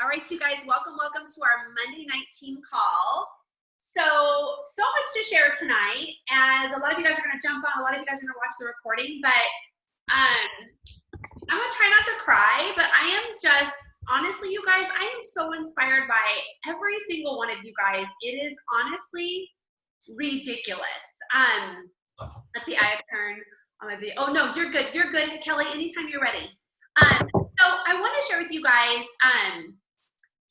All right, you guys, welcome to our Monday night team call. So much to share tonight, as a lot of you guys are going to jump on, a lot of you guys are going to watch the recording, but I'm going to try not to cry, but I am just, honestly, you guys, I am so inspired by every single one of you guys. It is honestly ridiculous. Let's see, I have turned on my video. Oh, no, you're good, Kelly, anytime you're ready. So I want to share with you guys,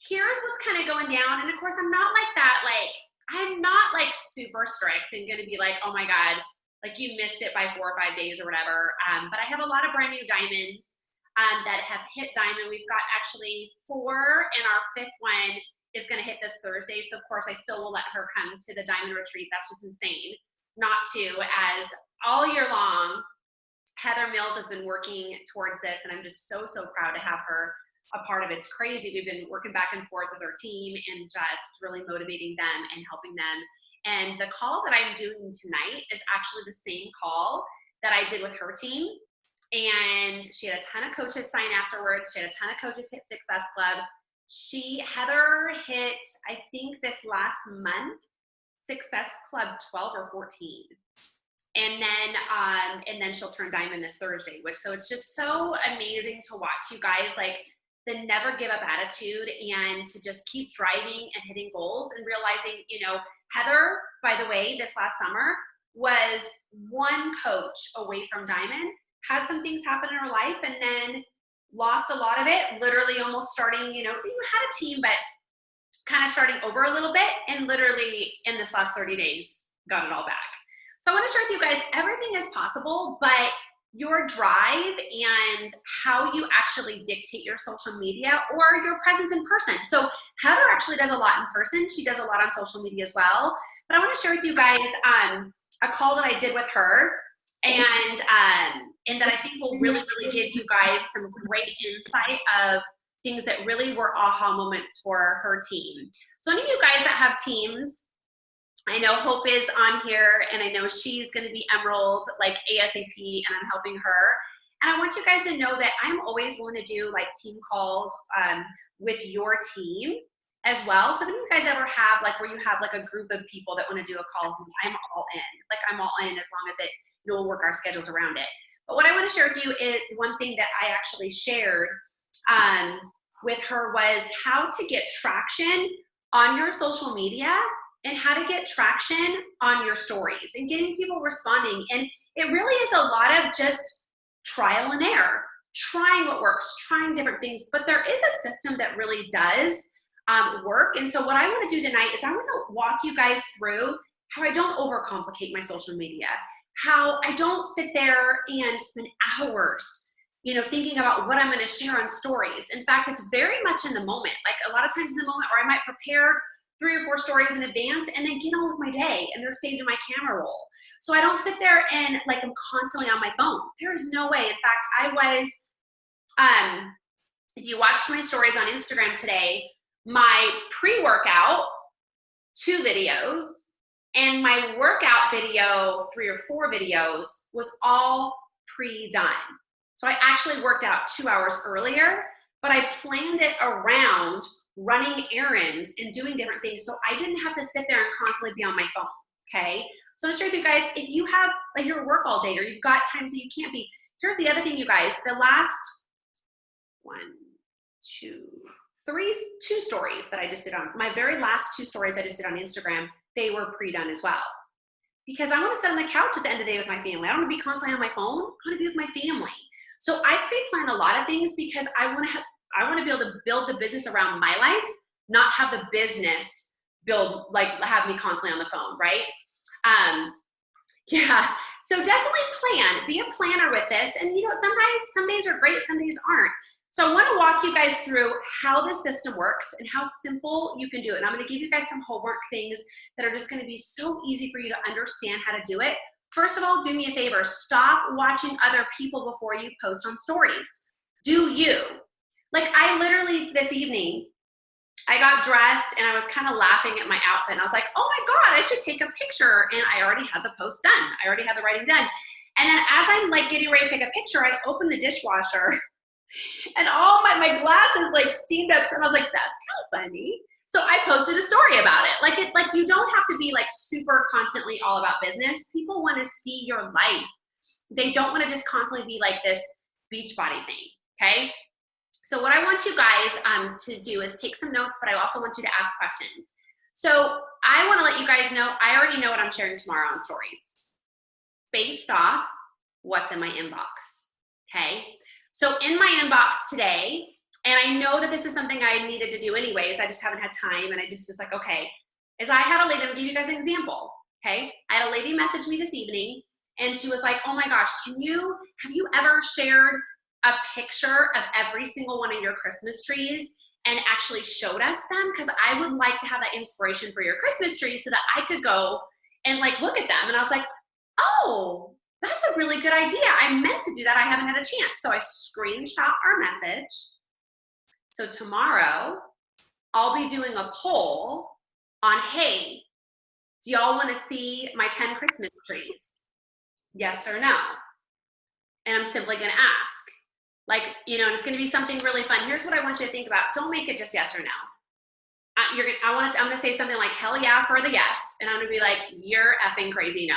here's what's kind of going down. And of course, I'm not like that. Like, I'm not like super strict and going to be like, oh my God, like you missed it by 4 or 5 days or whatever. But I have a lot of brand new diamonds that have hit diamond. We've got actually 4, and our 5th one is going to hit this Thursday. So of course, I still will let her come to the diamond retreat. That's just insane not to, as all year long, Heather Mills has been working towards this, and I'm just so proud to have her a part of it. It's crazy. We've been working back and forth with our team and just really motivating them and helping them. And the call that I'm doing tonight is actually the same call that I did with her team. And she had a ton of coaches sign afterwards. She had a ton of coaches hit Success Club. Heather hit, I think this last month, Success Club 12 or 14. And then she'll turn diamond this Thursday, so it's just so amazing to watch you guys, like the never give up attitude and to just keep driving and hitting goals and realizing, you know, Heather, by the way, this last summer was one coach away from diamond, had some things happen in her life, and then lost a lot of it, literally almost starting, you know, you had a team, but kind of starting over a little bit, and literally in this last 30 days, got it all back. So I want to share with you guys, everything is possible, but your drive and how you actually dictate your social media or your presence in person. So Heather actually does a lot in person. She does a lot on social media as well. But I want to share with you guys a call that I did with her, and that I think will really give you guys some great insight of things that really were aha moments for her team. So any of you guys that have teams, I know Hope is on here, and I know she's going to be Emerald like ASAP, and I'm helping her. And I want you guys to know that I'm always willing to do like team calls with your team as well. So if you guys ever have like where you have like a group of people that want to do a call, I'm all in. Like I'm all in as long as it, you know, we'll work our schedules around it. But what I want to share with you is one thing that I actually shared with her was how to get traction on your social media and how to get traction on your stories and getting people responding. And it really is a lot of just trial and error, trying what works, trying different things, but there is a system that really does work. And so what I want to do tonight is I want to walk you guys through how I don't overcomplicate my social media, how I don't sit there and spend hours, you know, thinking about what I'm going to share on stories. In fact, it's very much in the moment, like a lot of times in the moment, or I might prepare 3 or 4 stories in advance and then get on with my day, and they're saved in my camera roll. So I don't sit there and like I'm constantly on my phone. There is no way. In fact, I was, if you watched my stories on Instagram today, my pre-workout 2 videos and my workout video 3 or 4 videos was all pre-done. So I actually worked out 2 hours earlier, but I planned it around running errands and doing different things, so I didn't have to sit there and constantly be on my phone, okay? So I'm sure if you guys, if you have like your work all day or you've got times that you can't be, here's the other thing, you guys, the last 2 stories that I just did on, my very last 2 stories I just did on Instagram, they were pre-done as well. Because I want to sit on the couch at the end of the day with my family. I don't want to be constantly on my phone. I want to be with my family. So I pre-plan a lot of things because I want to be able to build the business around my life, not have the business have me constantly on the phone, right? Yeah, so definitely plan, be a planner with this. And you know, some days are great, some days aren't. So I want to walk you guys through how the system works and how simple you can do it. And I'm going to give you guys some homework things that are just going to be so easy for you to understand how to do it. First of all, do me a favor, stop watching other people before you post on stories. Do you. Like I literally, this evening, I got dressed and I was kind of laughing at my outfit. And I was like, oh my God, I should take a picture. And I already had the post done. I already had the writing done. And then as I'm like getting ready to take a picture, I opened the dishwasher And all my glasses like steamed up. And I was like, that's kind of funny. So I posted a story about it. Like you don't have to be like super constantly all about business. People want to see your life. They don't want to just constantly be like this Beachbody thing, okay? So what I want you guys to do is take some notes, but I also want you to ask questions. So I want to let you guys know, I already know what I'm sharing tomorrow on stories based off what's in my inbox, okay? So in my inbox today, and I know that this is something I needed to do anyways, I just haven't had time, and I just was like, okay, is I had a lady, I'm gonna give you guys an example, okay? I had a lady message me this evening, and she was like, oh my gosh, have you ever shared a picture of every single one of your Christmas trees and actually showed us them? Because I would like to have that inspiration for your Christmas tree so that I could go and like look at them. And I was like, oh, that's a really good idea. I meant to do that. I haven't had a chance. So I screenshot our message. So tomorrow I'll be doing a poll on, hey, do y'all want to see my 10 Christmas trees? Yes or no? And I'm simply going to ask. Like, you know, and it's going to be something really fun. Here's what I want you to think about. Don't make it just yes or no. I'm going to say something like, hell yeah for the yes. And I'm going to be like, you're effing crazy no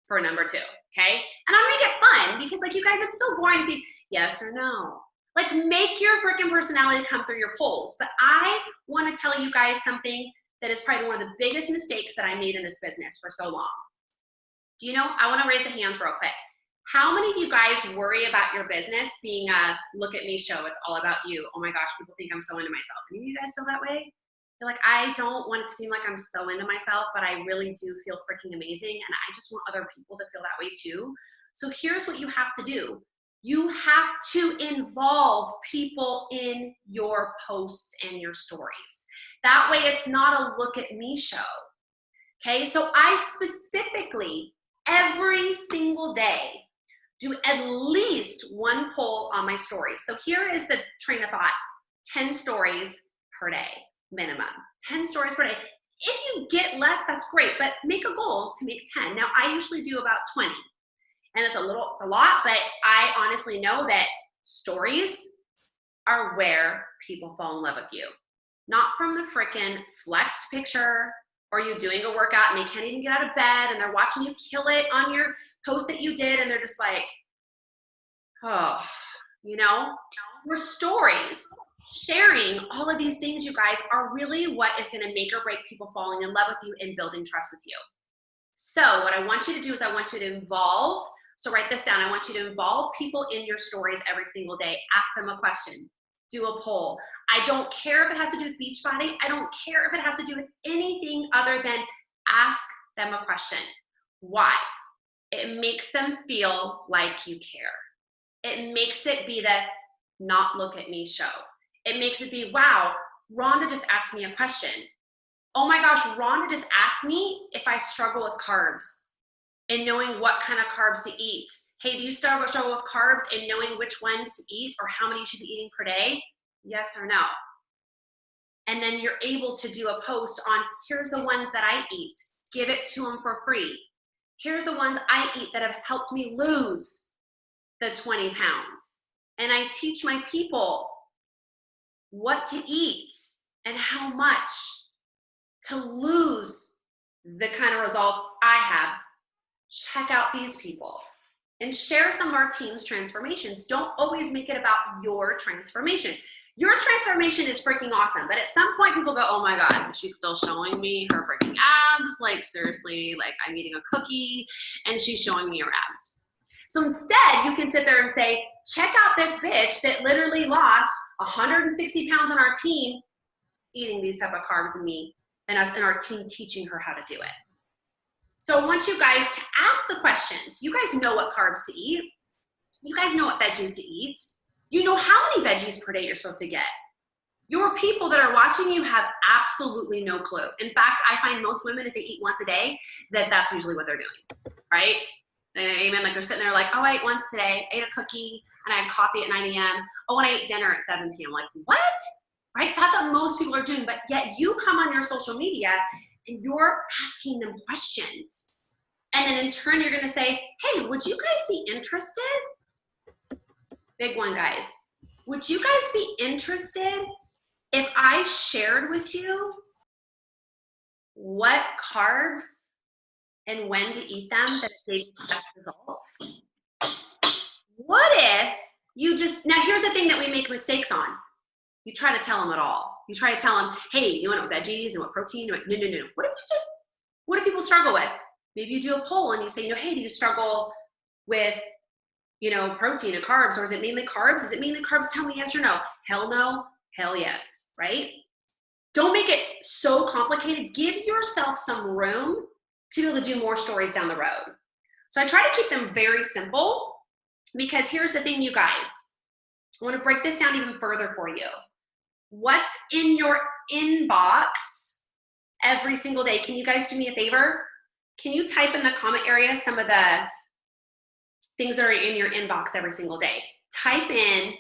for number 2. Okay. And I'm going to make it fun because like, you guys, it's so boring to see yes or no. Like make your freaking personality come through your polls. But I want to tell you guys something that is probably one of the biggest mistakes that I made in this business for so long. Do you know, I want to raise a hand real quick. How many of you guys worry about your business being a look at me show? It's all about you. Oh my gosh, people think I'm so into myself. Any of you guys feel that way? You're like, I don't want it to seem like I'm so into myself, but I really do feel freaking amazing. And I just want other people to feel that way too. So here's what you have to do. You have to involve people in your posts and your stories. That way it's not a look at me show. Okay, so I specifically, every single day, do at least one poll on my stories. So here is the train of thought, 10 stories per day, minimum, 10 stories per day. If you get less, that's great, but make a goal to make 10. Now I usually do about 20 and it's a lot, but I honestly know that stories are where people fall in love with you. Not from the frickin' flexed picture or you doing a workout and they can't even get out of bed and they're watching you kill it on your post that you did and they're just like, oh, you know? Your stories, sharing all of these things, you guys, are really what is gonna make or break people falling in love with you and building trust with you. So what I want you to do is I want you to involve, so write this down, I want you to involve people in your stories every single day. Ask them a question. Do a poll. I don't care if it has to do with Beachbody. I don't care if it has to do with anything other than ask them a question. Why? It makes them feel like you care. It makes it be the not look at me show. It makes it be, wow, Rhonda just asked me a question. Oh my gosh, Rhonda just asked me if I struggle with carbs and knowing what kind of carbs to eat. Hey, do you struggle with carbs and knowing which ones to eat or how many you should be eating per day? Yes or no? And then you're able to do a post on, here's the ones that I eat. Give it to them for free. Here's the ones I eat that have helped me lose the 20 pounds. And I teach my people what to eat and how much to lose the kind of results I have. Check out these people and share some of our team's transformations. Don't always make it about your transformation. Your transformation is freaking awesome, but at some point people go, oh my God, she's still showing me her freaking abs. Like seriously, like I'm eating a cookie and she's showing me her abs. So instead you can sit there and say, check out this bitch that literally lost 160 pounds on our team eating these type of carbs and me and us and our team teaching her how to do it. So I want you guys to ask the questions. You guys know what carbs to eat. You guys know what veggies to eat. You know how many veggies per day you're supposed to get. Your people that are watching you have absolutely no clue. In fact, I find most women, if they eat once a day, that's usually what they're doing, right? Amen. Like they're sitting there like, oh, I ate once today, ate a cookie, and I had coffee at 9 a.m. Oh, and I ate dinner at 7 p.m. Like, what? Right? That's what most people are doing. But yet you come on your social media and you're asking them questions. And then in turn, you're going to say, hey, would you guys be interested? Big one, guys. would you guys be interested if I shared with you what carbs and when to eat them that gave you the best results? What if you just, now here's the thing that we make mistakes on. You try to tell them it all. You try to tell them, hey, you want veggies and what protein? No. What if you just, what do people struggle with? Maybe you do a poll and you say, hey, do you struggle with, protein and carbs, or is it mainly carbs? Is it mainly carbs? Tell me yes or no. Hell no, hell yes, right? Don't make it so complicated. Give yourself some room to be able to do more stories down the road. So I try to keep them very simple, because here's the thing, you guys. I want to break this down even further for you. What's in your inbox every single day? Can you guys do me a favor? Can you type in the comment area some of the things that are in your inbox every single day? Type in,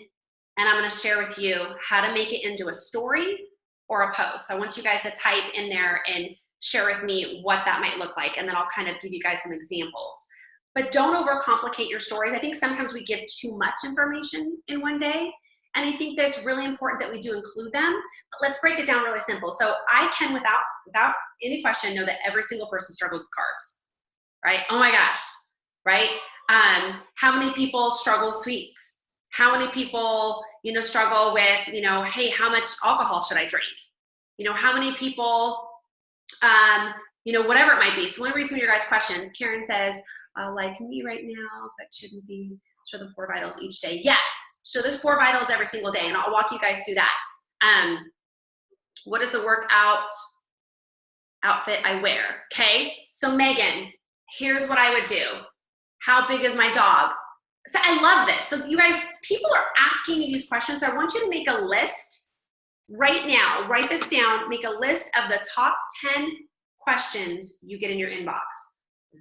and I'm going to share with you how to make it into a story or a post. So I want you guys to type in there and share with me what that might look like, and then I'll kind of give you guys some examples. But don't overcomplicate your stories. I think sometimes we give too much information in one day, and I think that it's really important that we do include them. But let's break it down really simple. So I can, without any question, know that every single person struggles with carbs, right? Oh my gosh, right? How many people struggle with sweets? How many people, struggle with, hey, how much alcohol should I drink? How many people, whatever it might be. So let me read some of your guys' questions. Karen says, like me right now, but shouldn't be, show the 4 vitals each day. Yes, show the 4 vitals every single day, and I'll walk you guys through that. What is the workout outfit I wear? Okay, so Megan, here's what I would do. How big is my dog? So I love this. So you guys, people are asking me these questions. So I want you to make a list right now. Write this down. Make a list of the top 10 questions you get in your inbox.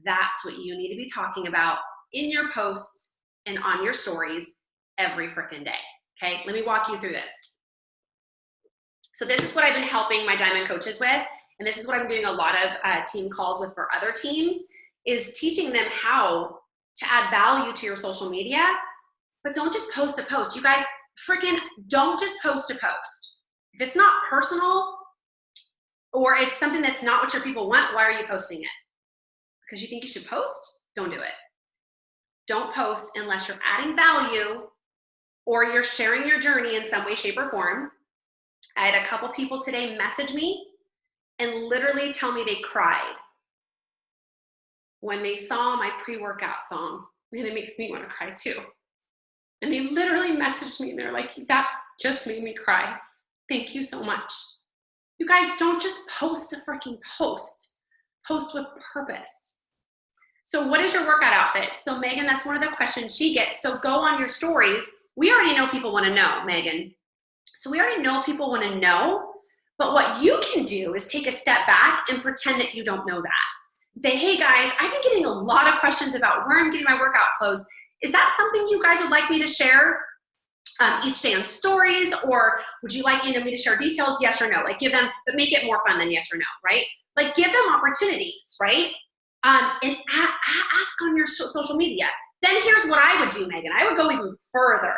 That's what you need to be talking about in your posts and on your stories every freaking day. Okay, let me walk you through this. So this is what I've been helping my diamond coaches with, and this is what I'm doing a lot of team calls with for other teams, is teaching them how to add value to your social media, but don't just post a post. You guys, freaking don't just post a post. If it's not personal or it's something that's not what your people want, why are you posting it? Because you think you should post? Don't do it. Don't post unless you're adding value or you're sharing your journey in some way, shape, or form. I had a couple people today message me and literally tell me they cried when they saw my pre-workout song. Man, it makes me want to cry too. And they literally messaged me and they're like, that just made me cry. Thank you so much. You guys, don't just post a freaking post. Post with purpose. So what is your workout outfit? So Megan, that's one of the questions she gets. So go on your stories. We already know people want to know, Megan. So we already know people want to know, but what you can do is take a step back and pretend that you don't know that. And say, hey guys, I've been getting a lot of questions about where I'm getting my workout clothes. Is that something you guys would like me to share each day on stories? Or would you like me to share details? Yes or no? Like give them, but make it more fun than yes or no, right? Like give them opportunities, right? And ask on your social media. Then here's what I would do, Megan. I would go even further.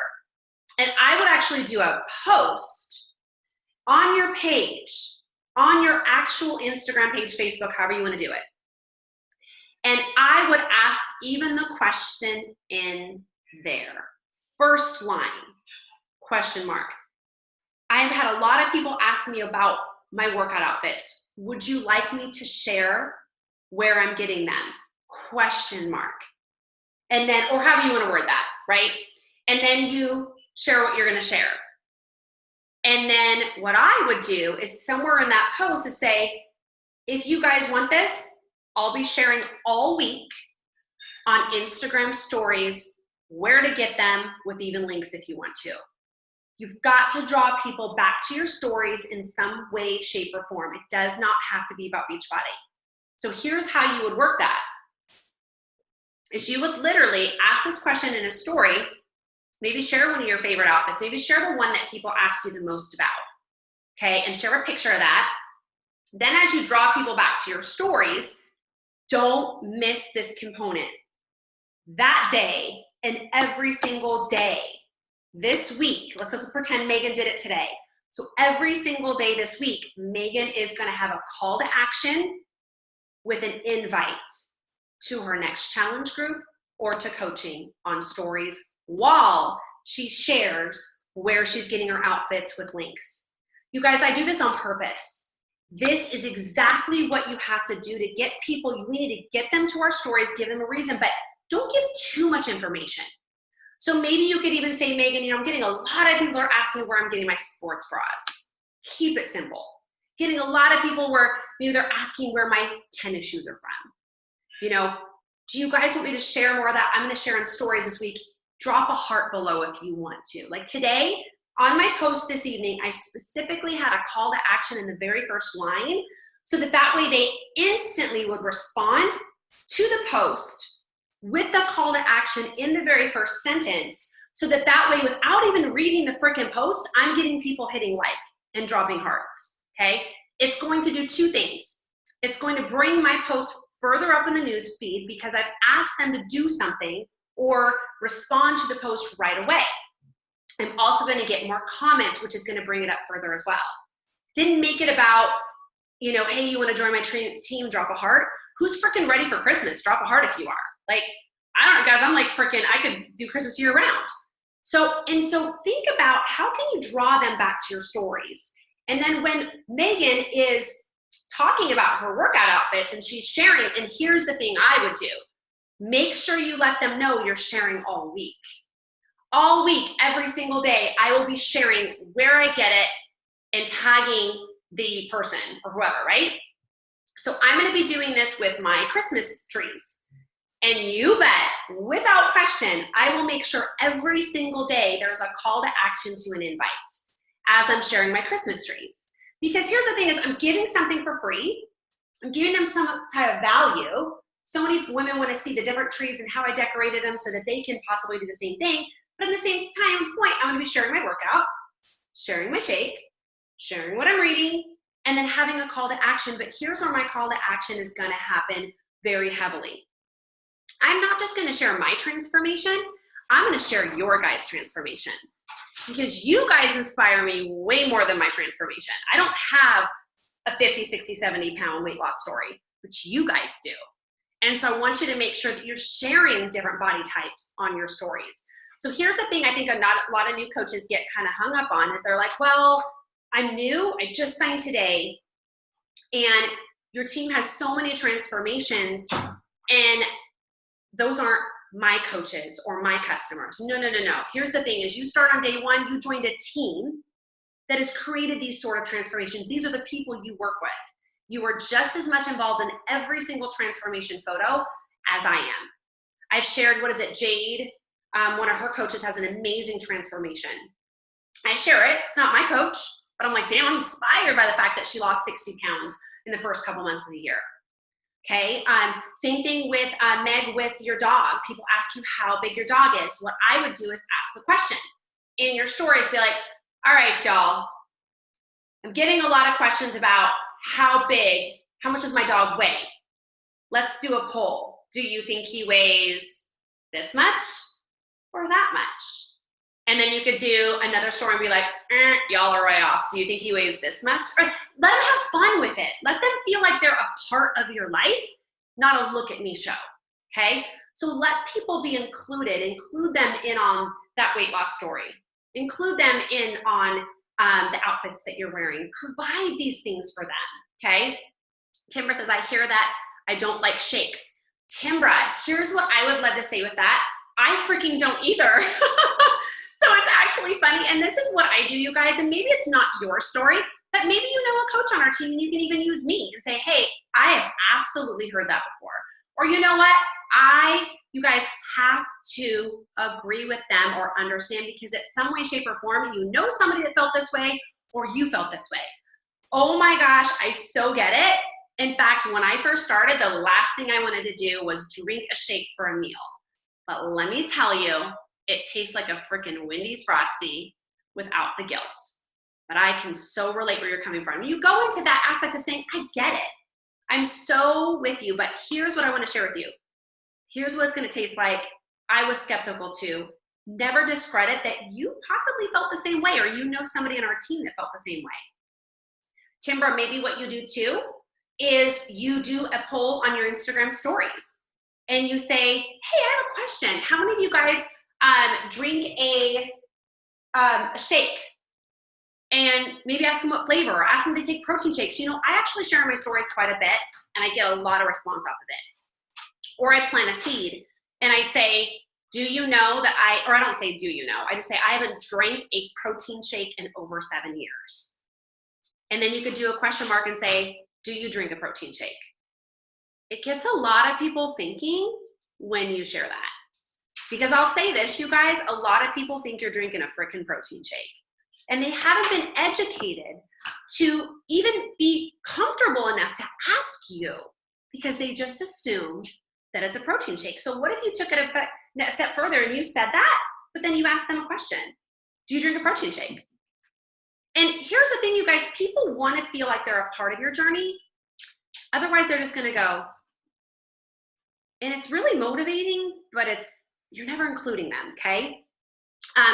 And I would actually do a post on your page, on your actual Instagram page, Facebook, however you want to do it. And I would ask even the question in there. First line, question mark. I have had a lot of people ask me about my workout outfits. Would you like me to share where I'm getting them? Question mark. And then, or however you want to word that, right? And then you share what you're going to share. And then what I would do is somewhere in that post to say, if you guys want this, I'll be sharing all week on Instagram stories where to get them with even links if you want to. You've got to draw people back to your stories in some way, shape, or form. It does not have to be about Beachbody. So here's how you would work that. Is you would literally ask this question in a story, maybe share one of your favorite outfits, maybe share the one that people ask you the most about, okay? And share a picture of that. Then as you draw people back to your stories, don't miss this component. That day and every single day, this week, let's just pretend Megan did it today. So every single day this week, Megan is going to have a call to action with an invite to her next challenge group or to coaching on stories while she shares where she's getting her outfits with links. You guys, I do this on purpose. This is exactly what you have to do to get people. We need to get them to our stories, give them a reason, but don't give too much information. So maybe you could even say, Megan, you know, I'm getting a lot of people are asking where I'm getting my sports bras. Keep it simple. Getting a lot of people where maybe they're asking where my tennis shoes are from. You know, do you guys want me to share more of that? I'm going to share on stories this week. Drop a heart below if you want to. Like today, on my post this evening, I specifically had a call to action in the very first line so that way they instantly would respond to the post with the call to action in the very first sentence so that way without even reading the freaking post, I'm getting people hitting like and dropping hearts, okay? It's going to do two things. It's going to bring my post further up in the news feed because I've asked them to do something or respond to the post right away. I'm also going to get more comments, which is going to bring it up further as well. Didn't make it about, you know, hey, you want to join my team, drop a heart. Who's freaking ready for Christmas? Drop a heart if you are. Like, I don't know, guys, I'm like freaking, I could do Christmas year round. So think about how can you draw them back to your stories? And then when Megan is talking about her workout outfits and she's sharing, and here's the thing I would do. Make sure you let them know you're sharing all week. All week, every single day, I will be sharing where I get it and tagging the person or whoever, right? So I'm going to be doing this with my Christmas trees. And you bet, without question, I will make sure every single day there's a call to action to an invite as I'm sharing my Christmas trees. Because here's the thing is I'm giving something for free. I'm giving them some type of value. So many women want to see the different trees and how I decorated them so that they can possibly do the same thing. But at the same point, I'm going to be sharing my workout, sharing my shake, sharing what I'm reading, and then having a call to action. But here's where my call to action is going to happen very heavily. I'm not just going to share my transformation. I'm going to share your guys' transformations because you guys inspire me way more than my transformation. I don't have a 50, 60, 70 pound weight loss story, which you guys do. And so I want you to make sure that you're sharing different body types on your stories. So here's the thing I think a lot of new coaches get kind of hung up on is they're like, well, I'm new. I just signed today. And your team has so many transformations and those aren't my coaches or my customers. No. Here's the thing is you start on day one, you joined a team that has created these sort of transformations. These are the people you work with. You are just as much involved in every single transformation photo as I am. I've shared, Jade, one of her coaches has an amazing transformation. I share it, it's not my coach, but I'm like, damn, I'm inspired by the fact that she lost 60 pounds in the first couple months of the year. Okay, same thing with Meg with your dog. People ask you how big your dog is. What I would do is ask a question in your stories. Be like, all right, y'all, I'm getting a lot of questions about how much does my dog weigh? Let's do a poll. Do you think he weighs this much or that much? And then you could do another story and be like, y'all are way off. Do you think he weighs this much? Or let them have fun with it. Let them feel like they're a part of your life, not a look at me show, okay? So let people be included. Include them in on that weight loss story. Include them in on the outfits that you're wearing. Provide these things for them, okay? Timbra says, I hear that. I don't like shakes. Timbra, here's what I would love to say with that. I freaking don't either. So it's actually funny. And this is what I do, you guys. And maybe it's not your story, but maybe you know a coach on our team and you can even use me and say, hey, I have absolutely heard that before. Or you know what? You guys have to agree with them or understand because in some way, shape, or form, you know somebody that felt this way or you felt this way. Oh my gosh, I so get it. In fact, when I first started, the last thing I wanted to do was drink a shake for a meal. But let me tell you, it tastes like a freaking Wendy's Frosty without the guilt. But I can so relate where you're coming from. You go into that aspect of saying, I get it. I'm so with you, but here's what I want to share with you. Here's what it's going to taste like. I was skeptical too. never discredit that you possibly felt the same way, or you know somebody in our team that felt the same way. Timber, maybe what you do too is you do a poll on your Instagram stories and you say, hey, I have a question. How many of you guys drink a shake? And maybe ask them what flavor, or ask them if they take protein shakes. You know, I actually share in my stories quite a bit, and I get a lot of response off of it. Or I plant a seed, and I say, do you know that or I don't say, do you know? I just say, I haven't drank a protein shake in over 7 years. And then you could do a question mark and say, do you drink a protein shake? It gets a lot of people thinking when you share that. Because I'll say this, you guys, a lot of people think you're drinking a frickin' protein shake. And they haven't been educated to even be comfortable enough to ask you, because they just assume that it's a protein shake. So what if you took it a step further and you said that, but then you asked them a question? Do you drink a protein shake? And here's the thing, you guys, people want to feel like they're a part of your journey. Otherwise, they're just going to go. And it's really motivating, but you're never including them, okay?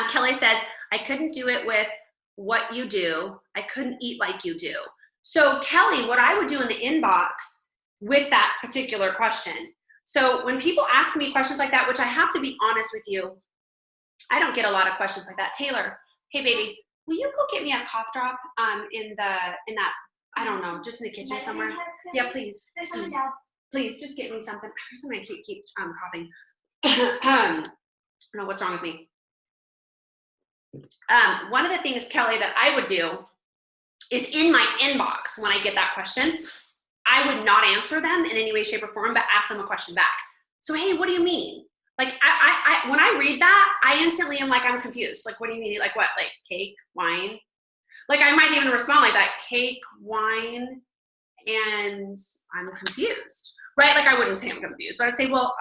Kelly says, I couldn't do it with what you do. I couldn't eat like you do. So Kelly, what I would do in the inbox with that particular question. So when people ask me questions like that, which I have to be honest with you, I don't get a lot of questions like that. Taylor, hey baby, will you go get me a cough drop in that, I don't know, just in the kitchen somewhere? Yeah, please. There's some down. Please, just get me something. For some reason I keep coughing. I don't know what's wrong with me. One of the things, Kelly, that I would do is in my inbox when I get that question, I would not answer them in any way, shape, or form, but ask them a question back. So, hey, what do you mean? Like, I when I read that, I instantly am like, I'm confused. Like, what do you mean? Like, what? Like, cake, wine? Like, I might even respond like that, cake, wine, and I'm confused, right? Like, I wouldn't say I'm confused, but I'd say, well,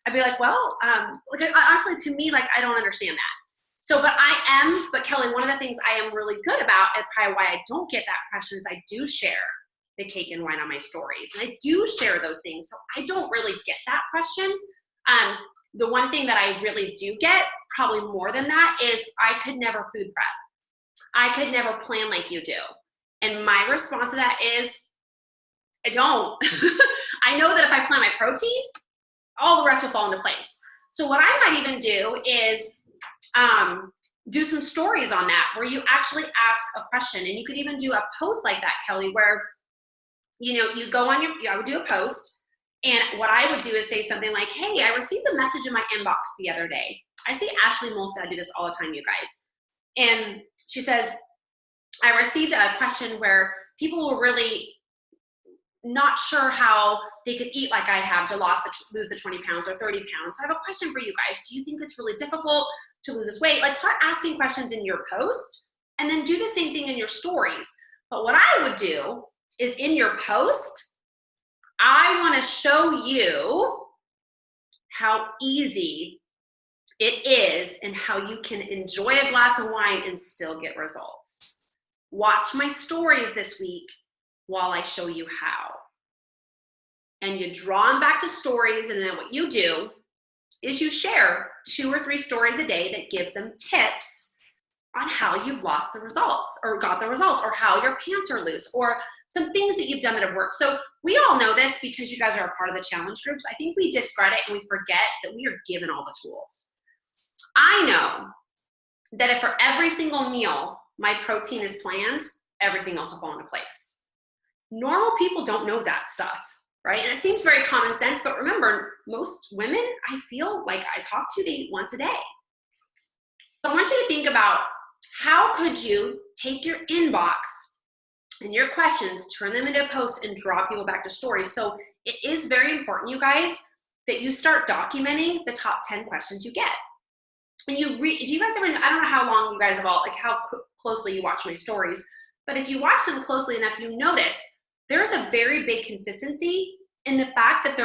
I'd be like, well, like, honestly, to me, like, I don't understand that. So, but Kelly, one of the things I am really good about, and probably why I don't get that question, is I do share the cake and wine on my stories. And I do share those things. So I don't really get that question. The one thing that I really do get, probably more than that, is I could never food prep. I could never plan like you do. And my response to that is, I don't. I know that if I plan my protein, all the rest will fall into place. So what I might even do is do some stories on that, where you actually ask a question. And you could even do a post like that, Kelly, where, you know, you go on I would do a post, and what I would do is say something like, hey, I received a message in my inbox the other day. I see Ashley Molstad do this all the time, you guys. And she says, I received a question where people were really not sure how they could eat like I have to lose the 20 pounds or 30 pounds. So I have a question for you guys. Do you think it's really difficult to lose this weight? Like, start asking questions in your post, and then do the same thing in your stories. But what I would do is, in your post, I want to show you how easy it is and how you can enjoy a glass of wine and still get results. Watch my stories this week while I show you how. And you draw them back to stories, and then what you do is you share 2 or 3 stories a day that gives them tips on how you've lost the results or got the results, or how your pants are loose, or some things that you've done that have worked. So we all know this because you guys are a part of the challenge groups. I think we discredit and we forget that we are given all the tools. I know that if for every single meal my protein is planned, everything else will fall into place. Normal people don't know that stuff, right? And it seems very common sense, but remember, most women, I feel like I talk to, they eat once a day. So I want you to think about, how could you take your inbox and your questions, turn them into posts, and draw people back to stories? So it is very important, you guys, that you start documenting the top 10 questions you get. And do you guys ever, I don't know how long you guys have all, like how closely you watch my stories, but if you watch them closely enough, you notice there's a very big consistency in the fact that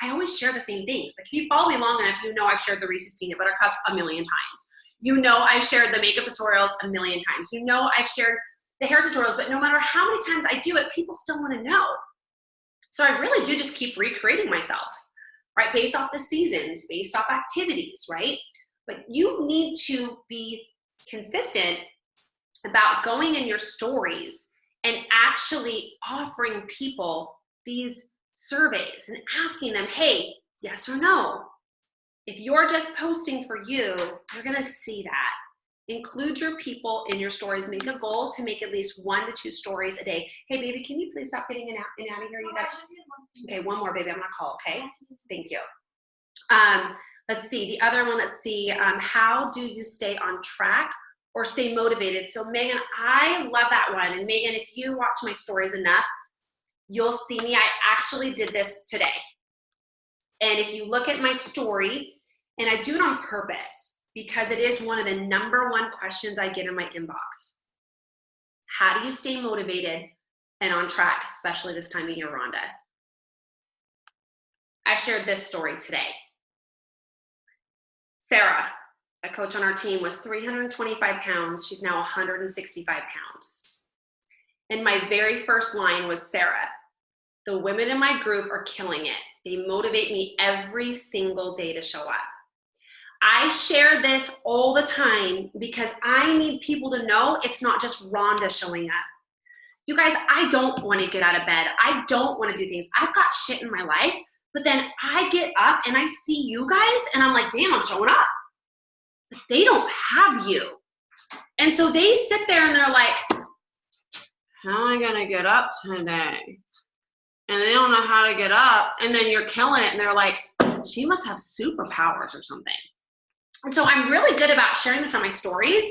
I always share the same things. Like, if you follow me long enough, you know I've shared the Reese's Peanut Butter Cups a million times. You know I've shared the makeup tutorials a million times. You know I've shared the hair tutorials, but no matter how many times I do it, people still want to know. So I really do just keep recreating myself, right? Based off the seasons, based off activities, right? but you need to be consistent about going in your stories and actually offering people these surveys and asking them, hey, yes or no. If you're just posting for you, you're gonna see that. Include your people in your stories. Make a goal to make at least 1 to 2 stories a day. Hey, baby, can you please stop getting in and out of here? You got okay, one more, baby. I'm gonna call, okay? Thank you. Let's see, the other one, let's see, how do you stay on track or stay motivated? So Megan, I love that one. And Megan, if you watch my stories enough, you'll see me. I actually did this today. And if you look at my story, and I do it on purpose, because it is one of the #1 questions I get in my inbox. How do you stay motivated and on track, especially this time of year, Rhonda? I shared this story today. Sarah, a coach on our team, was 325 pounds. She's now 165 pounds. And my very first line was, Sarah, the women in my group are killing it. They motivate me every single day to show up. I share this all the time because I need people to know it's not just Rhonda showing up. You guys, I don't want to get out of bed. I don't want to do things. I've got shit in my life, but then I get up and I see you guys and I'm like, damn, I'm showing up. But they don't have you. And so they sit there and they're like, how am I going to get up today? And they don't know how to get up. And then you're killing it. And they're like, she must have superpowers or something. And so I'm really good about sharing this on my stories.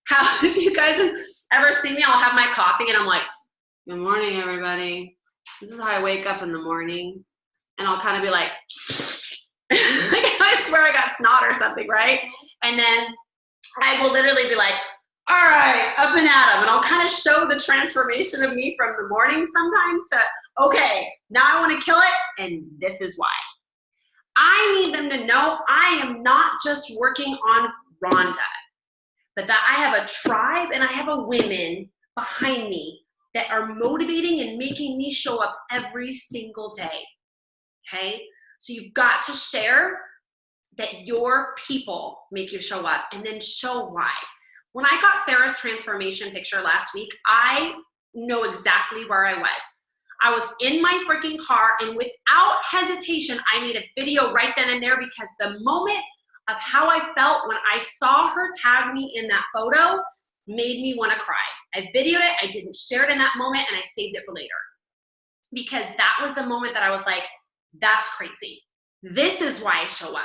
How, if you guys have ever seen me, I'll have my coffee and I'm like, good morning, everybody. This is how I wake up in the morning. And I'll kind of be like, I swear I got snot or something, right? And then I will literally be like, all right, up and at 'em. And I'll kind of show the transformation of me from the morning sometimes to, okay, now I want to kill it, and this is why. I need them to know I am not just working on Rhonda, but that I have a tribe and I have a women behind me that are motivating and making me show up every single day, okay? So you've got to share that your people make you show up and then show why. When I got Sarah's transformation picture last week, I know exactly where I was. I was in my freaking car, and without hesitation, I made a video right then and there because the moment of how I felt when I saw her tag me in that photo made me want to cry. I videoed it, I didn't share it in that moment, and I saved it for later. Because that was the moment that I was like, that's crazy. This is why I show up.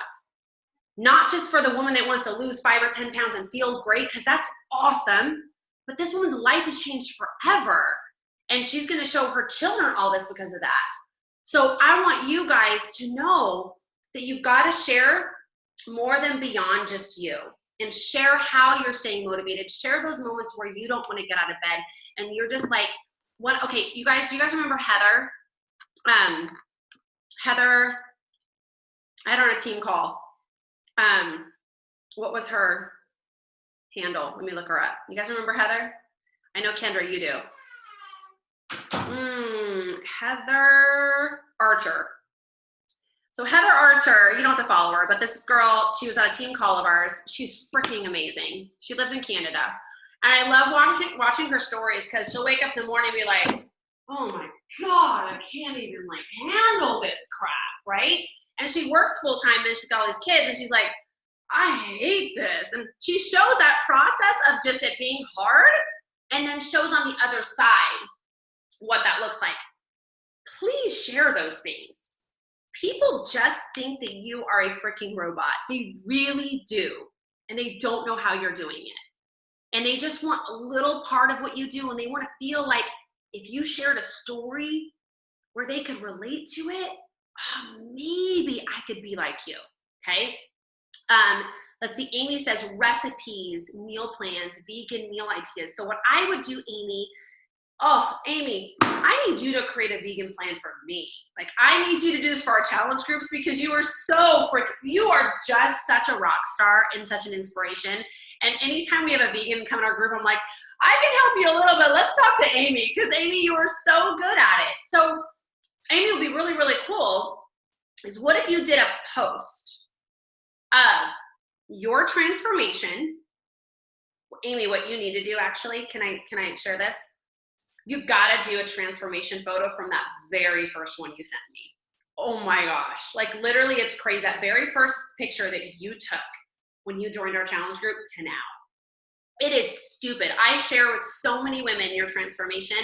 Not just for the woman that wants to lose 5 or 10 pounds and feel great, because that's awesome, but this woman's life has changed forever. And she's going to show her children all this because of that. So I want you guys to know that you've got to share more than beyond just you. And share how you're staying motivated. Share those moments where you don't want to get out of bed. And you're just like, what? Okay, you guys, do you guys remember Heather? Heather, I had her on a team call. What was her handle? Let me look her up. You guys remember Heather? I know Kendra, you do. Heather Archer. So Heather Archer, you don't have to follow her, but this girl, she was on a team call of ours. She's freaking amazing. She lives in Canada. And I love watching her stories because she'll wake up in the morning and be like, oh my God, I can't even like handle this crap, right? And she works full time and she's got all these kids and she's like, I hate this. And she shows that process of just it being hard and then shows on the other side what that looks like. Please share those things. People just think that you are a freaking robot. They really do. And they don't know how you're doing it. And they just want a little part of what you do. And they want to feel like if you shared a story where they could relate to it, oh, maybe I could be like you, okay? Let's see, Amy says recipes, meal plans, vegan meal ideas. So what I would do, Amy, oh, Amy, I need you to create a vegan plan for me. Like, I need you to do this for our challenge groups because you are so you are just such a rock star and such an inspiration. And anytime we have a vegan come in our group, I'm like, I can help you a little bit. Let's talk to Amy because Amy, you are so good at it. So Amy would be really, really cool is what if you did a post of your transformation. Amy, what you need to do actually, can I share this? You gotta do a transformation photo from that very first one you sent me. Oh my gosh, like literally it's crazy. That very first picture that you took when you joined our challenge group to now. It is stupid. I share with so many women your transformation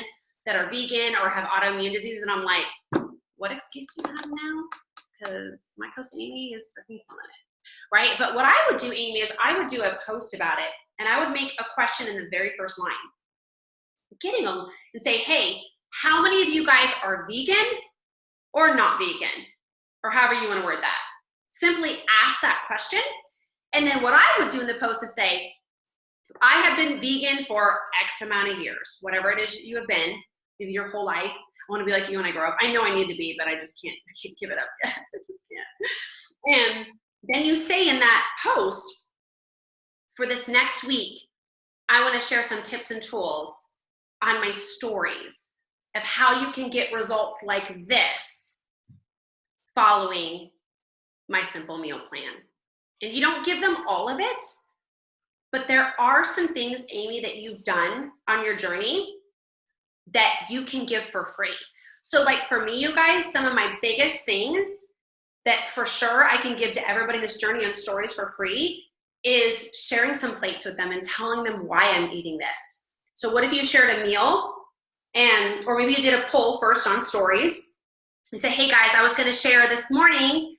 that are vegan or have autoimmune disease, and I'm like, what excuse do you have now? Because my coach Amy is freaking killing it, right? But what I would do, Amy, is I would do a post about it, and I would make a question in the very first line, getting them, and say, hey, how many of you guys are vegan or not vegan? Or however you want to word that. Simply ask that question. And then what I would do in the post is say, I have been vegan for X amount of years, whatever it is you have been, maybe your whole life. I want to be like you when I grow up. I know I need to be, but I just can't give it up yet. I just can't. And then you say in that post, for this next week, I want to share some tips and tools on my stories of how you can get results like this following my simple meal plan. And you don't give them all of it, but there are some things, Amy, that you've done on your journey that you can give for free. So like for me, you guys, some of my biggest things that for sure I can give to everybody in this journey on stories for free is sharing some plates with them and telling them why I'm eating this. So what if you shared a meal or maybe you did a poll first on stories. You say, hey guys, I was gonna share this morning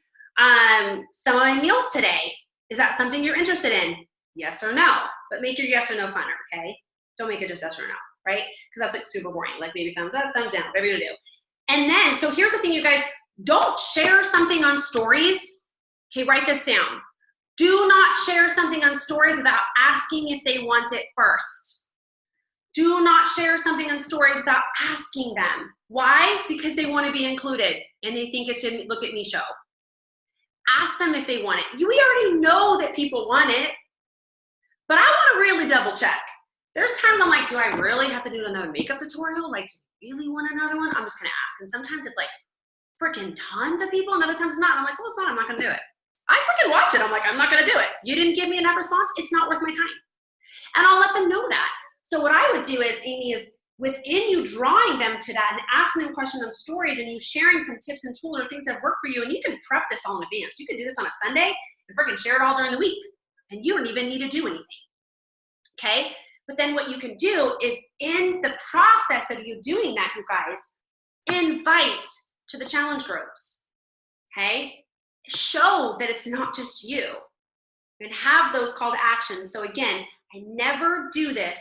some of my meals today. Is that something you're interested in? Yes or no, but make your yes or no funner, okay? Don't make it just yes or no, right? Because that's like super boring, like maybe thumbs up, thumbs down, whatever you do. And then, so here's the thing, you guys, don't share something on stories. Okay, write this down. Do not share something on stories without asking if they want it first. Do not share something on stories without asking them. Why? Because they want to be included and they think it's a look at me show. Ask them if they want it. We already know that people want it, but I want to really double check. There's times I'm like, do I really have to do another makeup tutorial? Like, do you really want another one? I'm just going to ask. And sometimes it's like freaking tons of people, and other times it's not. I'm like, well, it's not. I'm not going to do it. I freaking watch it. I'm like, I'm not going to do it. You didn't give me enough response. It's not worth my time. And I'll let them know that. So what I would do is, Amy, is within you drawing them to that and asking them questions on stories and you sharing some tips and tools or things that work for you, and you can prep this all in advance. You can do this on a Sunday and freaking share it all during the week. And you don't even need to do anything, okay? But then what you can do is in the process of you doing that, you guys, invite to the challenge groups, okay? Show that it's not just you and have those call to action. So again, I never do this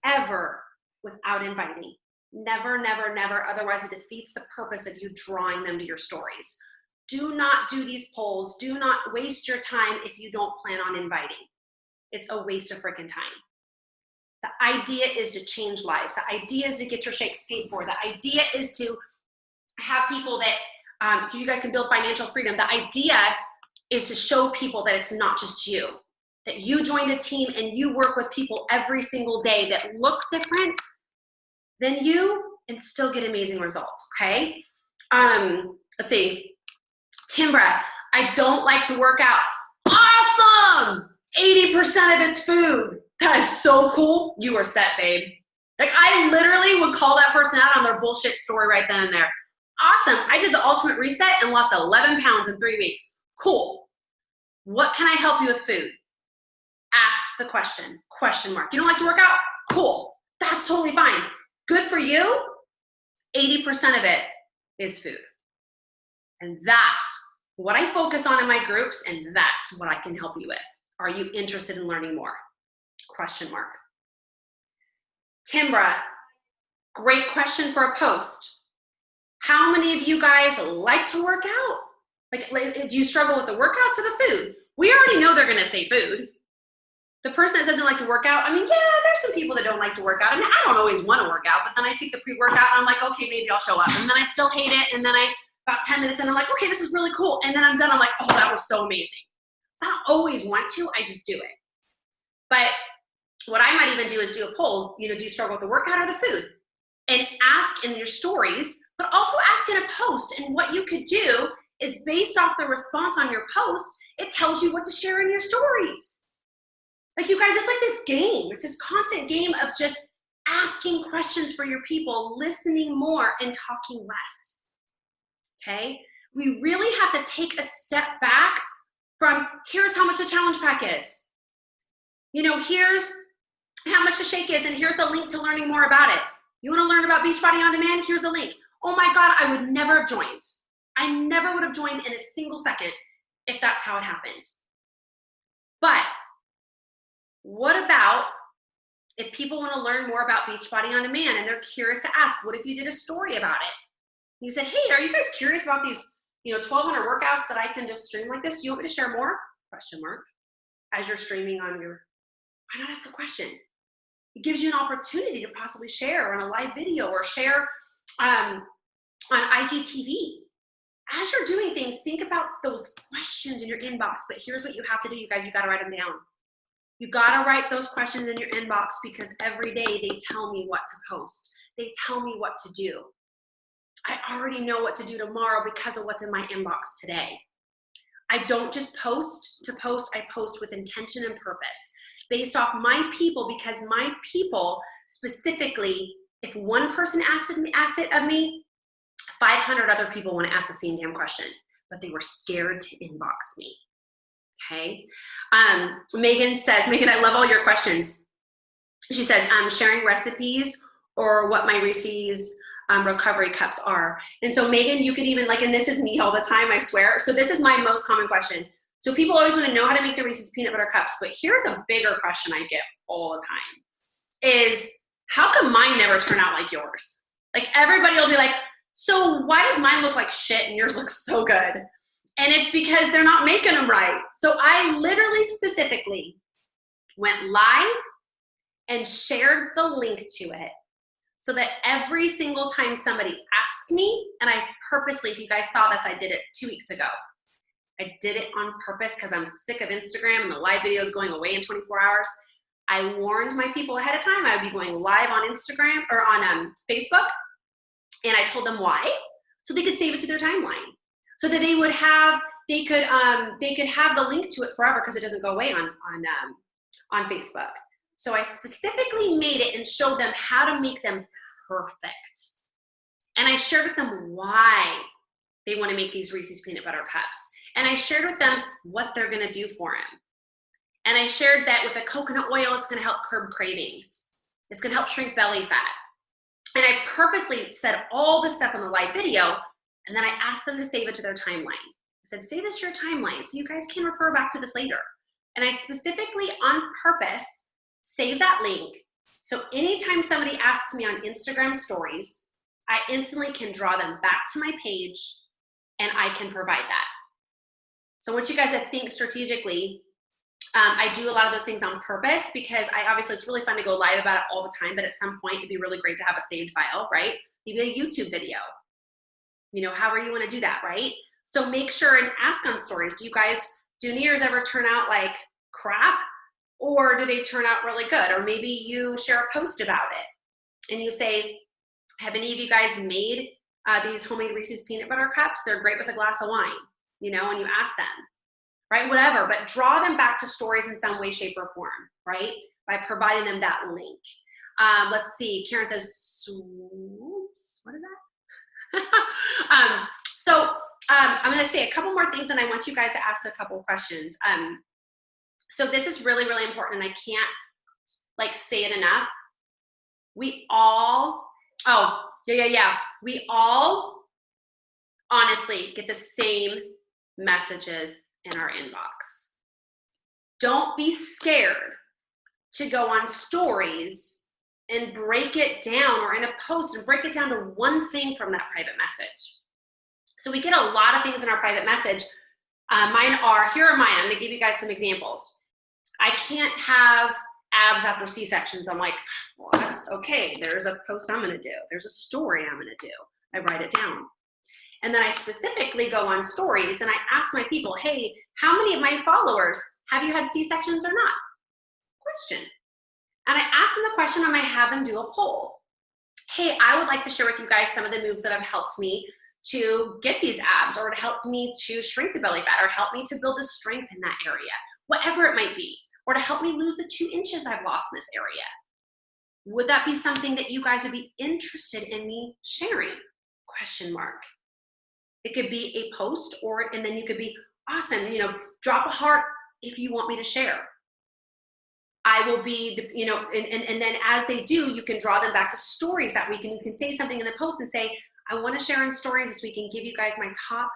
ever without inviting. Never, never, never. Otherwise it defeats the purpose of you drawing them to your stories. Do not do these polls. Do not waste your time if you don't plan on inviting. It's a waste of freaking time. The idea is to change lives. The idea is to get your shakes paid for. The idea is to have people that, so you guys can build financial freedom. The idea is to show people that it's not just you, that you joined a team and you work with people every single day that look different than you and still get amazing results, okay? Let's see. Timbra, I don't like to work out. Awesome! 80% of it's food. That is so cool. You are set, babe. Like I literally would call that person out on their bullshit story right then and there. Awesome. I did the ultimate reset and lost 11 pounds in 3 weeks. Cool. What can I help you with food? Ask the question. Question mark. You don't like to work out? Cool. That's totally fine. Good for you. 80% of it is food. And that's what I focus on in my groups, and that's what I can help you with. Are you interested in learning more? Question mark. Timbra, great question for a post. How many of you guys like to work out? Like, do you struggle with the workouts or the food? We already know they're gonna say food. The person that doesn't like to work out, I mean, yeah, there's some people that don't like to work out. I mean, I don't always want to work out, but then I take the pre-workout and I'm like, okay, maybe I'll show up. And then I still hate it. And then about 10 minutes and I'm like, okay, this is really cool. And then I'm done. I'm like, oh, that was so amazing. So I don't always want to, I just do it. But what I might even do is do a poll, do you struggle with the workout or the food? And ask in your stories, but also ask in a post. And what you could do is based off the response on your post It tells you what to share in your stories. Like, you guys, it's like this game. It's this constant game of just asking questions for your people, listening more, and talking less. Okay? We really have to take a step back from, here's how much the challenge pack is. You know, here's how much the shake is, and here's the link to learning more about it. You want to learn about Beachbody On Demand? Here's the link. Oh my God, I would never have joined. I never would have joined in a single second if that's how it happened. But what about if people want to learn more about Beachbody On Demand and they're curious to ask, what if you did a story about it? You said, hey, are you guys curious about these, 1,200 workouts that I can just stream like this? Do you want me to share more? Question mark. As you're streaming on your, why not ask a question? It gives you an opportunity to possibly share on a live video or share on IGTV. As you're doing things, think about those questions in your inbox, but here's what you have to do, you guys, you gotta write them down. You gotta write those questions in your inbox, because every day they tell me what to post. They tell me what to do. I already know what to do tomorrow because of what's in my inbox today. I don't just post to post, I post with intention and purpose, based off my people, because my people specifically, if one person asked it of me, 500 other people want to ask the same damn question, but they were scared to inbox me. Okay. Megan says, Megan, I love all your questions. She says, sharing recipes or what my Reese's recovery cups are. And so Megan, you could even, like, and this is me all the time, I swear. So this is my most common question. So people always want to know how to make the Reese's peanut butter cups, but here's a bigger question I get all the time is, how come mine never turn out like yours? Like, everybody will be like, so why does mine look like shit and yours looks so good? And it's because they're not making them right. So I literally specifically went live and shared the link to it so that every single time somebody asks me, and I purposely, if you guys saw this, I did it 2 weeks ago. I did it on purpose because I'm sick of Instagram and the live videos going away in 24 hours. I warned my people ahead of time I would be going live on Instagram or on Facebook. And I told them why, so they could save it to their timeline, so that they would have, they could have the link to it forever, because it doesn't go away on Facebook. So I specifically made it and showed them how to make them perfect, and I shared with them why they want to make these Reese's peanut butter cups, and I shared with them what they're going to do for them, and I shared that with the coconut oil, it's going to help curb cravings, it's going to help shrink belly fat. And I purposely said all this stuff in the live video, and then I asked them to save it to their timeline. I said, save this to your timeline so you guys can refer back to this later. And I specifically, on purpose, saved that link. So anytime somebody asks me on Instagram stories, I instantly can draw them back to my page, and I can provide that. So I want you guys to think strategically. I do a lot of those things on purpose, because obviously it's really fun to go live about it all the time, but at some point it'd be really great to have a saved file, right? Maybe a YouTube video, however you want to do that, right? So make sure and ask on stories, do New Year's ever turn out like crap, or do they turn out really good? Or maybe you share a post about it and you say, have any of you guys made these homemade Reese's peanut butter cups? They're great with a glass of wine, and you ask them. Right, whatever, but draw them back to stories in some way, shape, or form, right? By providing them that link. Let's see, Karen says, swoops, what is that? I'm gonna say a couple more things, and I want you guys to ask a couple we So this is really, really important, and I can't say it enough. We all honestly get the same messages in our inbox. Don't be scared to go on stories and break it down, or in a post and break it down to one thing from that private message. So we get a lot of things in our private message. Here are mine. I'm going to give you guys some examples. I can't have abs after C-sections. I'm like, well, that's okay. There's a post I'm going to do. There's a story I'm going to do. I write it down. And then I specifically go on stories and I ask my people, hey, how many of my followers have you had C-sections or not? Question. And I ask them the question and I have them do a poll. Hey, I would like to share with you guys some of the moves that have helped me to get these abs, or it helped me to shrink the belly fat, or it helped me to build the strength in that area, whatever it might be, or to help me lose the 2 inches I've lost in this area. Would that be something that you guys would be interested in me sharing? Question mark. It could be a post, and then you could be awesome, drop a heart if you want me to share. I will be, and then as they do, you can draw them back to stories that week, and you can say something in the post and say, I want to share in stories this week and give you guys my top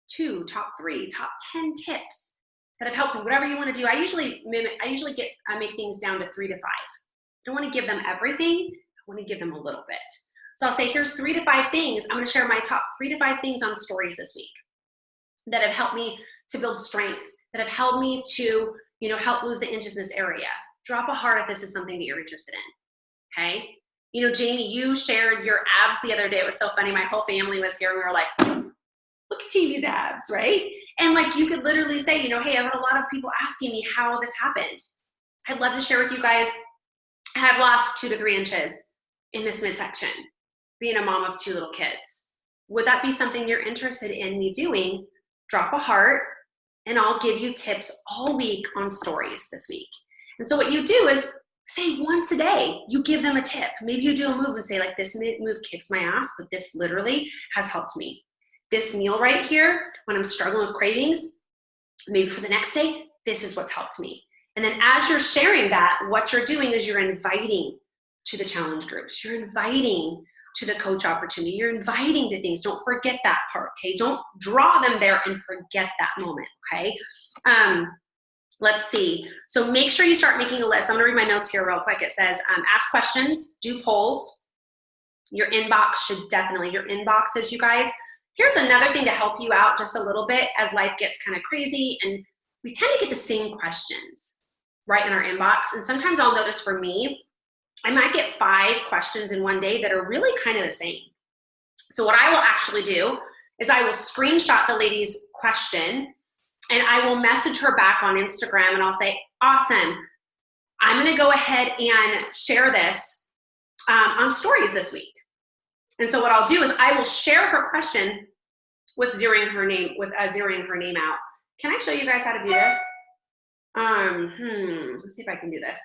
2, top 3, top 10 tips that have helped in whatever you want to do. I usually make things down to 3 to 5. I don't want to give them everything. I want to give them a little bit. So I'll say, here's 3 to 5 things. I'm going to share my top 3 to 5 things on stories this week that have helped me to build strength, that have helped me to, help lose the inches in this area. Drop a heart if this is something that you're interested in, okay? Jamie, you shared your abs the other day. It was so funny. My whole family was here. We were like, look at Jamie's abs, right? And you could literally say, hey, I've had a lot of people asking me how this happened. I'd love to share with you guys. I have lost 2 to 3 inches in this midsection, being a mom of 2 little kids. Would that be something you're interested in me doing? Drop a heart, and I'll give you tips all week on stories this week. And so what you do is say once a day, you give them a tip. Maybe you do a move and say, this move kicks my ass, but this literally has helped me. This meal right here, when I'm struggling with cravings, maybe for the next day, this is what's helped me. And then as you're sharing that, what you're doing is you're inviting to the challenge groups. You're inviting to the coach opportunity. You're inviting to things. Don't forget that part, okay? Don't draw them there and forget that moment, okay? Let's see. So make sure you start making a list. I'm gonna read my notes here real quick. It says, ask questions, do polls. Your inboxes, you guys. Here's another thing to help you out just a little bit as life gets kind of crazy, and we tend to get the same questions right in our inbox. And sometimes I'll notice for me, I might get 5 questions in one day that are really kind of the same. So what I will actually do is I will screenshot the lady's question, and I will message her back on Instagram, and I'll say, awesome, I'm gonna go ahead and share this on stories this week. And so what I'll do is I will share her question with zeroing her name out. Can I show you guys how to do this? Let's see if I can do this.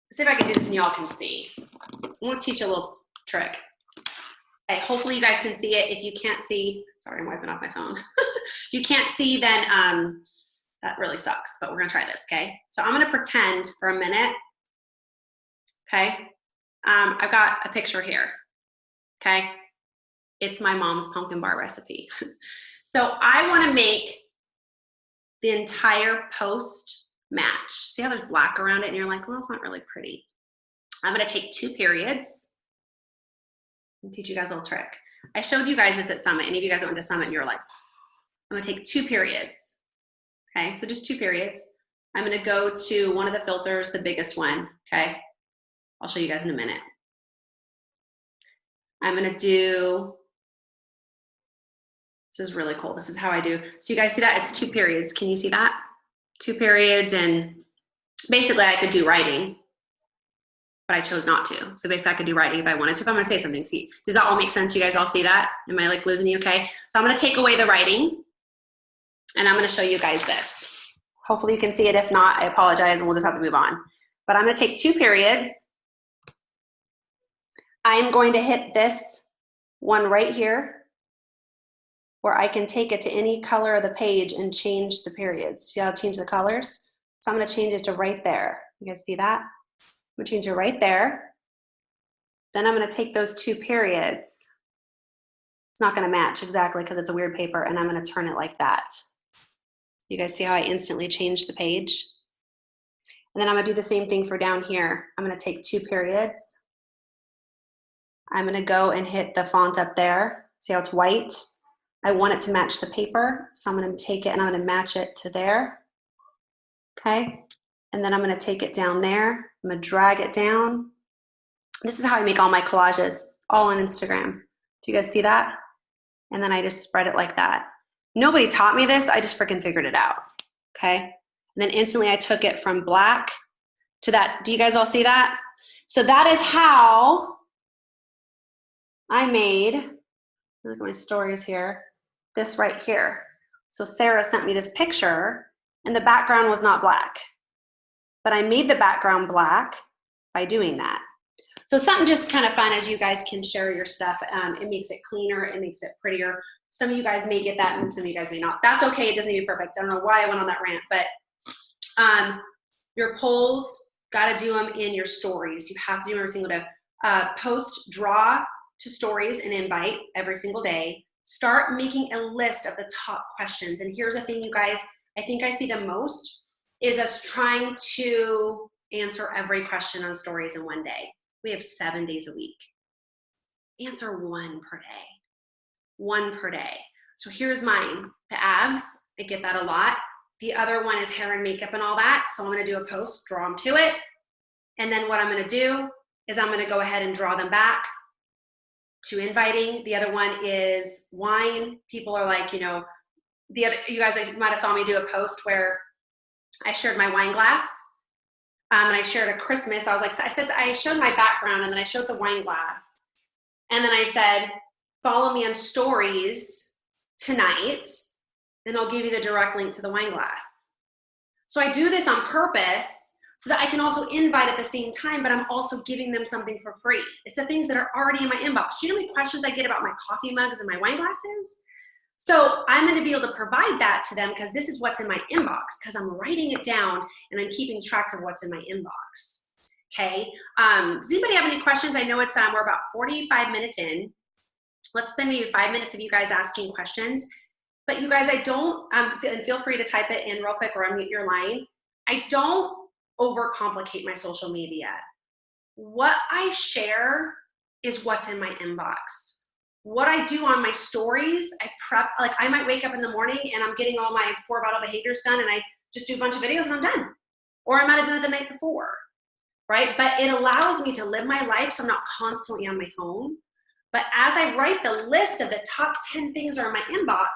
Let's see if I can do this and y'all can see. I want to teach you a little trick. Okay, hopefully you guys can see it. If you can't see, sorry, I'm wiping off my phone. If you can't see, then that really sucks, but we're gonna try this, okay? So I'm gonna pretend for a minute, okay? I've got a picture here, okay? It's my mom's pumpkin bar recipe. So I wanna make the entire post match. See how there's black around it and you're like, well, it's not really pretty. I'm gonna take 2 periods and teach you guys a little trick. I showed you guys this at Summit. Any of you guys that went to Summit, and you're like, I'm gonna take 2 periods. Okay, so just 2 periods. I'm gonna go to one of the filters, the biggest one, okay? I'll show you guys in a minute. I'm gonna do, this is really cool. This is how I do. So you guys see that? It's 2 periods. Can you see that? 2 periods, and basically I could do writing, but I chose not to. So basically I could do writing if I wanted to. If I'm gonna say something, see, does that all make sense? You guys all see that? Am I like losing you? Okay. So I'm gonna take away the writing, and I'm gonna show you guys this. Hopefully you can see it. If not, I apologize, and we'll just have to move on. But I'm gonna take 2 periods. I'm going to hit this one right here, where I can take it to any color of the page and change the periods. See how I change the colors? So I'm gonna change it to right there. You guys see that? I'm gonna change it right there. Then I'm gonna take those 2 periods. It's not gonna match exactly because it's a weird paper, and I'm gonna turn it like that. You guys see how I instantly changed the page? And then I'm gonna do the same thing for down here. I'm gonna take 2 periods. I'm gonna go and hit the font up there. See how it's white? I want it to match the paper, so I'm gonna take it and I'm gonna match it to there, okay? And then I'm gonna take it down there. I'm gonna drag it down. This is how I make all my collages, all on Instagram. Do you guys see that? And then I just spread it like that. Nobody taught me this, I just freaking figured it out, okay? And then instantly I took it from black to that. Do you guys all see that? So that is how I made Look at my stories here. This right here. So Sarah sent me this picture and the background was not black, but I made the background black by doing that. So something just kind of fun as you guys can share your stuff. It makes it cleaner, it makes it prettier. Some of you guys may get that and some of you guys may not. That's okay, it doesn't need to be perfect. I don't know why I went on that rant, but your polls, gotta do them in your stories. You have to do them every single day. Post, draw to stories and invite every single day. Start making a list of the top questions. And here's the thing, you guys, I think I see the most is us trying to answer every question on stories in one day. We have 7 days a week. Answer one per day. One per day. So here's mine, the abs, I get that a lot. The other one is hair and makeup and all that. So I'm gonna do a post, draw them to it. And then what I'm gonna do is I'm gonna go ahead and draw them back to inviting. The other one is wine. People are like, you know, you guys might have saw me do a post where I shared my wine glass. And I shared a Christmas. I showed my background and then I showed the wine glass. And then I said, follow me on stories tonight and I'll give you the direct link to the wine glass. So I do this on purpose so that I can also invite at the same time, but I'm also giving them something for free. It's the things that are already in my inbox. Do you know how many questions I get about my coffee mugs and my wine glasses? So I'm going to be able to provide that to them because this is what's in my inbox because I'm writing it down and I'm keeping track of what's in my inbox. Okay. Does anybody have any questions? I know it's we're about 45 minutes in. Let's spend maybe 5 minutes of you guys asking questions. But you guys, I don't, and feel free to type it in real quick or unmute your line. I don't overcomplicate my social media. What I share is what's in my inbox. What I do on my stories, I prep, like I might wake up in the morning and I'm getting all my 4 vital behaviors done and I just do a bunch of videos and I'm done. Or I might have done it the night before, right? But it allows me to live my life so I'm not constantly on my phone. But as I write the list of the top 10 things that are in my inbox,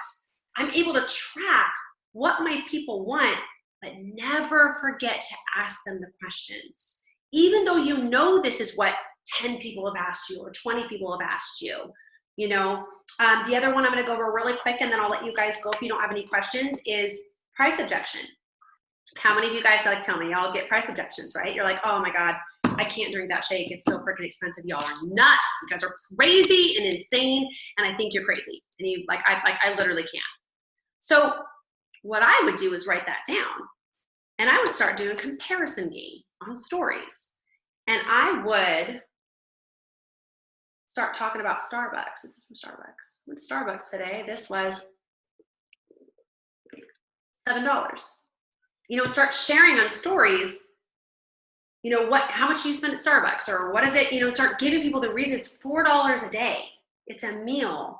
I'm able to track what my people want, but never forget to ask them the questions. Even though you know this is what 10 people have asked you or 20 people have asked you. You know, the other one I'm going to go over really quick and then I'll let you guys go if you don't have any questions is price objection. How many of you guys like tell me y'all get price objections, right? You're like, oh my God, I can't drink that shake. It's so freaking expensive. Y'all are nuts. You guys are crazy and insane. And I think you're crazy. And you I literally can't. So what I would do is write that down and I would start doing a comparison game on stories. And I would start talking about Starbucks. This is from Starbucks. Went to Starbucks today. This was $7. You know, start sharing on stories, you know, how much do you spend at Starbucks or what is it, you know, start giving people the reason. It's $4 a day. It's a meal.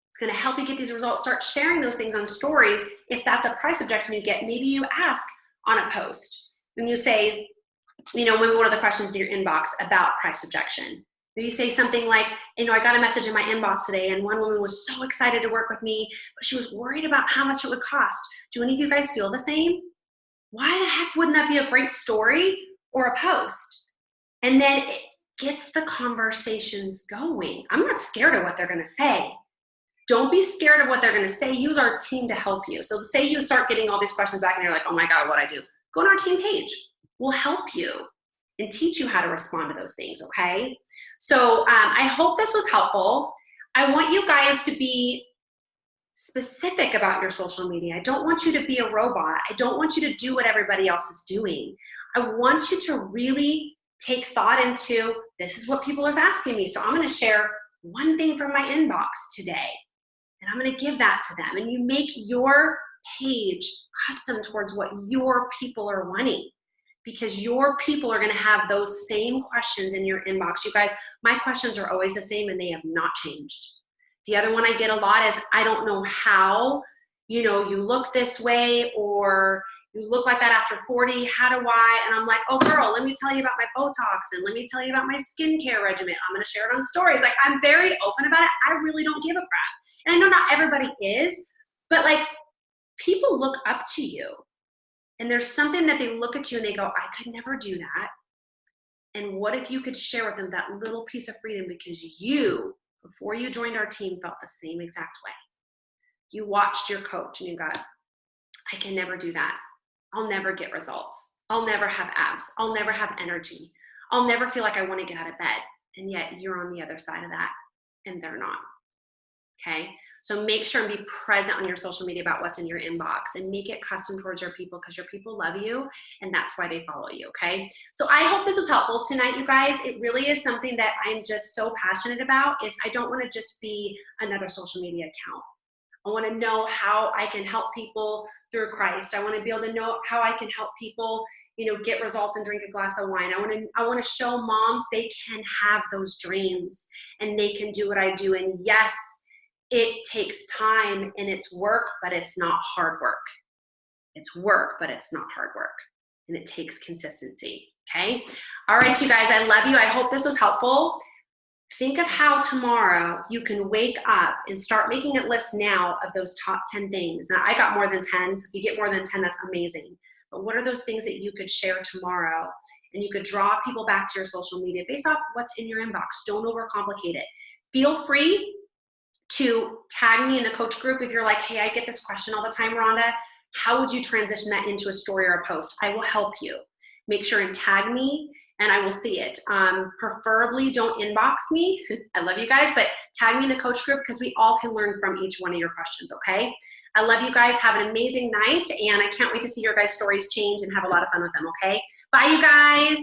It's going to help you get these results. Start sharing those things on stories. If that's a price objection you get, maybe you ask on a post and you say, you know, maybe one of the questions in your inbox about price objection. Maybe you say something like, you know, I got a message in my inbox today and one woman was so excited to work with me, but she was worried about how much it would cost. Do any of you guys feel the same? Why the heck wouldn't that be a great story or a post? And then it gets the conversations going. I'm not scared of what they're going to say. Don't be scared of what they're going to say. Use our team to help you. So say you start getting all these questions back and you're like, oh my God, what'd I do? Go on our team page. We'll help you and teach you how to respond to those things, okay? So I hope this was helpful. I want you guys to be specific about your social media. I don't want you to be a robot. I don't want you to do what everybody else is doing. I want you to really take thought into, this is what people are asking me. So I'm going to share one thing from my inbox today, and I'm going to give that to them. And you make your page custom towards what your people are wanting, because your people are going to have those same questions in your inbox. You guys, my questions are always the same and they have not changed. The other one I get a lot is, I don't know how, you know, you look this way or you look like that after 40, how do I? And I'm like, oh girl, let me tell you about my Botox and let me tell you about my skincare regimen. I'm going to share it on stories. Like, I'm very open about it. I really don't give a crap. And I know not everybody is, but like, people look up to you. And there's something that they look at you and they go, I could never do that. And what if you could share with them that little piece of freedom because you before you joined our team felt the same exact way. You watched your coach and you got, I can never do that. I'll never get results. I'll never have abs. I'll never have energy. I'll never feel like I want to get out of bed. And yet you're on the other side of that and they're not. Okay, so make sure and be present on your social media about what's in your inbox and make it custom towards your people, because your people love you and that's why they follow you. Okay, so I hope this was helpful tonight, you guys. It really is something that I'm just so passionate about. Is I don't want to just be another social media account. I want to know how I can help people through Christ. I want to be able to know how I can help people, get results and drink a glass of wine. I want to show moms they can have those dreams and they can do what I do. And yes, it takes time and it's work, but it's not hard work. It's work, but it's not hard work. And it takes consistency. Okay. All right, you guys, I love you. I hope this was helpful. Think of how tomorrow you can wake up and start making a list now of those top 10 things. Now, I got more than 10, so if you get more than 10, that's amazing. But what are those things that you could share tomorrow? And you could draw people back to your social media based off what's in your inbox. Don't overcomplicate it. Feel free to tag me in the coach group if you're like, hey, I get this question all the time, Rhonda. How would you transition that into a story or a post? I will help you. Make sure and tag me and I will see it. Preferably don't inbox me. I love you guys, but tag me in the coach group because we all can learn from each one of your questions, okay? I love you guys. Have an amazing night and I can't wait to see your guys' stories change and have a lot of fun with them, okay? Bye, you guys.